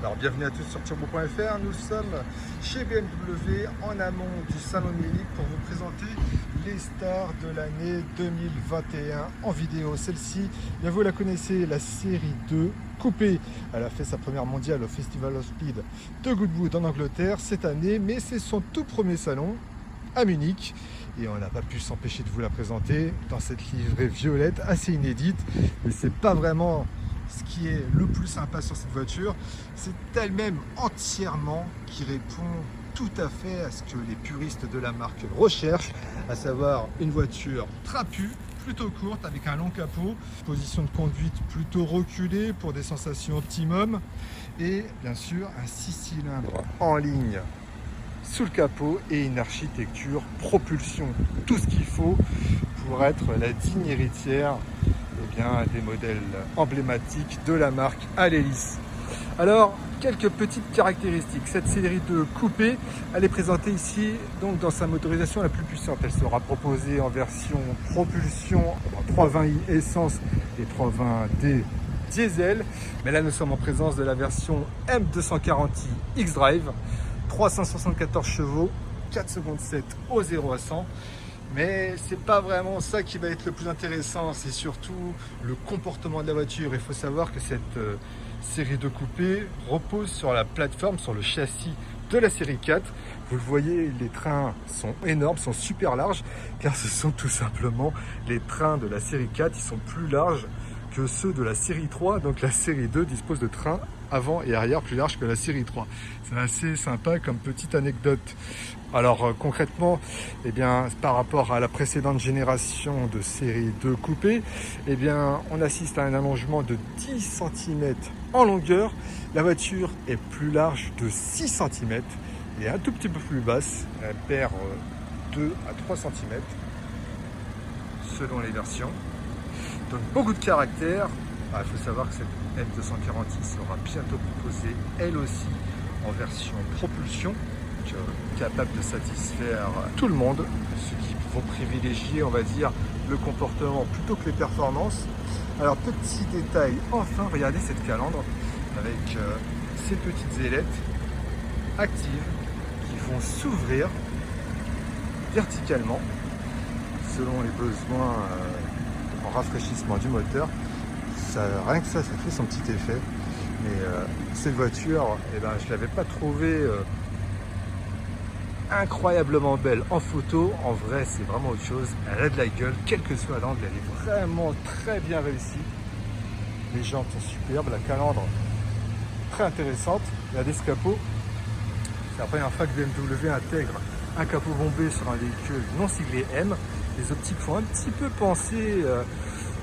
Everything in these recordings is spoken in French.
Alors bienvenue à tous sur turbo.fr, nous sommes chez BMW en amont du salon de Munich pour vous présenter les stars de l'année 2021 en vidéo. Celle-ci, bien vous la connaissez, la série 2 coupée. Elle a fait sa première mondiale au Festival of Speed de Goodwood en Angleterre cette année, mais c'est son tout premier salon à Munich et on n'a pas pu s'empêcher de vous la présenter dans cette livrée violette assez inédite, mais c'est pas vraiment ce qui est le plus sympa sur cette voiture, c'est elle-même entièrement qui répond tout à fait à ce que les puristes de la marque recherchent, à savoir une voiture trapue, plutôt courte avec un long capot, position de conduite plutôt reculée pour des sensations optimum et bien sûr un 6 cylindres en ligne sous le capot et une architecture propulsion, tout ce qu'il faut pour être la digne héritière des modèles emblématiques de la marque à l'hélice. Alors, quelques petites caractéristiques. Cette série de coupé, elle est présentée ici donc dans sa motorisation la plus puissante. Elle sera proposée en version propulsion en 320i essence et 320D diesel. Mais là, nous sommes en présence de la version M240i X-Drive, 374 chevaux, 4 secondes 7 au 0 à 100. Mais c'est pas vraiment ça qui va être le plus intéressant, c'est surtout le comportement de la voiture. Il faut savoir que cette série de coupés repose sur la plateforme, sur le châssis de la série 4. Vous le voyez, les trains sont énormes, sont super larges, car ce sont tout simplement les trains de la série 4, ils sont plus larges que ceux de la série 3. Donc la série 2 dispose de trains avant et arrière plus larges que la série 3. C'est assez sympa comme petite anecdote. Alors concrètement, par rapport à la précédente génération de série 2 coupé, on assiste à un allongement de 10 cm en longueur. La voiture est plus large de 6 cm et un tout petit peu plus basse. Elle perd 2 à 3 cm selon les versions. Donc beaucoup de caractère. Il faut savoir que cette M240i sera bientôt proposée elle aussi en version propulsion, capable de satisfaire tout le monde, ceux qui vont privilégier, on va dire, le comportement plutôt que les performances. Alors petit détail, enfin regardez cette calandre avec ces petites ailettes actives qui vont s'ouvrir verticalement selon les besoins en rafraîchissement du moteur. Rien que ça fait son petit effet. Mais cette voiture, je ne l'avais pas trouvée incroyablement belle en photo. En vrai, c'est vraiment autre chose. Elle a de la gueule, quel que soit l'angle, elle est vraiment très bien réussie. Les jantes sont superbes, la calandre très intéressante. Regardez ce capot. C'est la première fois que BMW intègre un capot bombé sur un véhicule non siglé M. Les optiques font un petit peu penser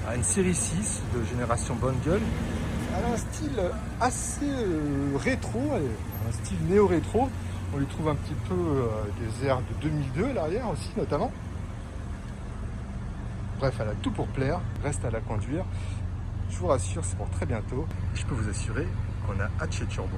à une série 6 de génération bonne gueule. Elle a un style assez rétro, un style néo-rétro. On lui trouve un petit peu des airs de 2002 à l'arrière aussi notamment. Bref, elle a tout pour plaire, reste à la conduire. Je vous rassure, c'est pour très bientôt. Je peux vous assurer qu'on a hâte chez Turbo.